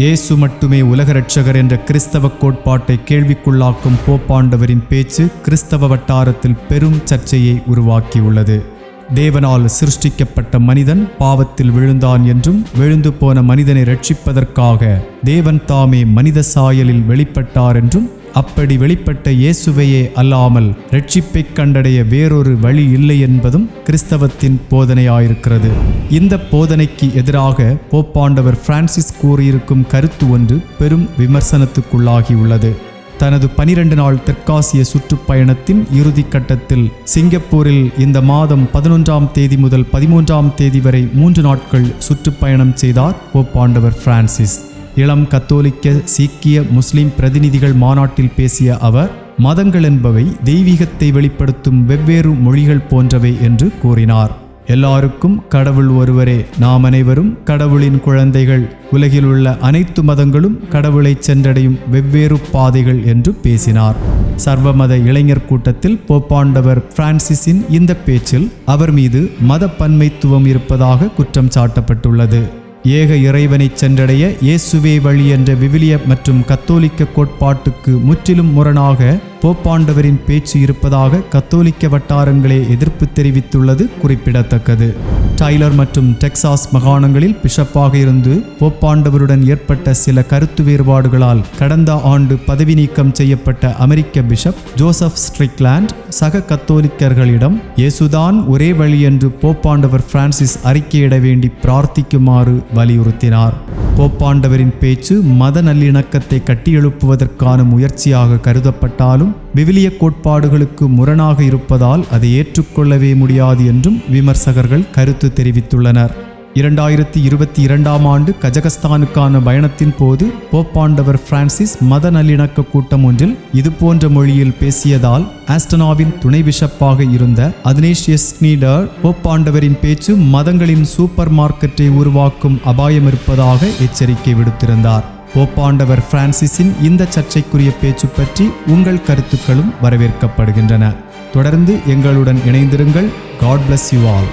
இயேசு மட்டுமே உலக இரட்சகர் என்ற கிறிஸ்தவ கோட்பாட்டை கேள்விக்குள்ளாக்கும் போப்பாண்டவரின் பேச்சு கிறிஸ்தவ வட்டாரத்தில் பெரும் சர்ச்சையை உருவாக்கியுள்ளது. தேவனால் சிருஷ்டிக்கப்பட்ட மனிதன் பாவத்தில் விழுந்தான் என்றும் விழுந்து போன மனிதனை ரட்சிப்பதற்காக தேவன் தாமே மனித சாயலில் வெளிப்பட்டார் என்றும் அப்படி வெளிப்பட்ட இயேசுவையே அல்லாமல் ரட்சிப்பை கண்டடைய வேறொரு வழி இல்லை என்பதும் கிறிஸ்தவத்தின் போதனையாயிருக்கிறது. இந்த போதனைக்கு எதிராக போப்பாண்டவர் பிரான்சிஸ் கூறியிருக்கும் கருத்து ஒன்று பெரும் விமர்சனத்துக்குள்ளாகியுள்ளது. தனது 12 நாள் தெற்காசிய சுற்றுப்பயணத்தின் இறுதி கட்டத்தில் சிங்கப்பூரில் இந்த மாதம் 11ஆம் தேதி முதல் 13ஆம் தேதி வரை 3 நாட்கள் சுற்றுப்பயணம் செய்தார் போப்பாண்டவர் பிரான்சிஸ். இளம் கத்தோலிக்க, சீக்கிய, முஸ்லிம் பிரதிநிதிகள் மாநாட்டில் பேசிய அவர், மதங்கள் என்பவை தெய்வீகத்தை வெளிப்படுத்தும் வெவ்வேறு மொழிகள் போன்றவை என்று கூறினார். எல்லாருக்கும் கடவுள் ஒருவரே, நாம் அனைவரும் கடவுளின் குழந்தைகள், உலகில் உள்ள அனைத்து மதங்களும் கடவுளை சென்றடையும் வெவ்வேறு பாதைகள் என்று பேசினார். சர்வமத இளைஞர் கூட்டத்தில் போப்பாண்டவர் பிரான்சிஸின் இந்த பேச்சில் அவர் மீது மத பன்மைத்துவம் இருப்பதாக குற்றம் சாட்டப்பட்டுள்ளது. ஏக இறைவனை சென்றடைய இயேசுவே வழி என்ற விவிலிய மற்றும் கத்தோலிக்க கோட்பாட்டுக்கு முற்றிலும் முரணாக போப்பாண்டவரின் பேச்சு இருப்பதாக கத்தோலிக்க வட்டாரங்களே எதிர்ப்பு தெரிவித்துள்ளது குறிப்பிடத்தக்கது. டைலர் மற்றும் டெக்சாஸ் மாகாணங்களில் பிஷப்பாக இருந்து போப்பாண்டவருடன் ஏற்பட்ட சில கருத்து வேறுபாடுகளால் கடந்த ஆண்டு பதவி நீக்கம் செய்யப்பட்ட அமெரிக்க பிஷப் ஜோசப் ஸ்ட்ரிக்லாண்ட் சக கத்தோலிக்கர்களிடம் இயேசுதான் ஒரே வழி என்று போப்பாண்டவர் பிரான்சிஸ் அறிக்கையிட வேண்டி பிரார்த்திக்குமாறு வலியுறுத்தினார். போப்பாண்டவரின் பேச்சு மத நல்லிணக்கத்தை கட்டியெழுப்புவதற்கான முயற்சியாக கருதப்பட்டாலும் விவிலிய கோட்பாடுகளுக்கு முரணாக இருப்பதால் அதை ஏற்றுக்கொள்ளவே முடியாது என்றும் விமர்சகர்கள் கருத்து தெரிவித்துள்ளனர். 2022ஆம் ஆண்டு கஜகஸ்தானுக்கான பயணத்தின் போது போப்பாண்டவர் பிரான்சிஸ் மத நல்லிணக்க கூட்டம் ஒன்றில் இதுபோன்ற மொழியில் பேசியதால் ஆஸ்டனாவின் துணை பிஷப்பாக இருந்த அத்னேஷியஸ் ஸ்னீடர் போப்பாண்டவரின் பேச்சு மதங்களின் சூப்பர் மார்க்கெட்டை உருவாக்கும் அபாயம் இருப்பதாக எச்சரிக்கை விடுத்திருந்தார். போப்பாண்டவர் பிரான்சிஸின் இந்த சர்ச்சைக்குரிய பேச்சு பற்றி உங்கள் கருத்துக்களும் வரவேற்கப்படுகின்றன. தொடர்ந்து எங்களுடன் இணைந்திருங்கள். God bless you all.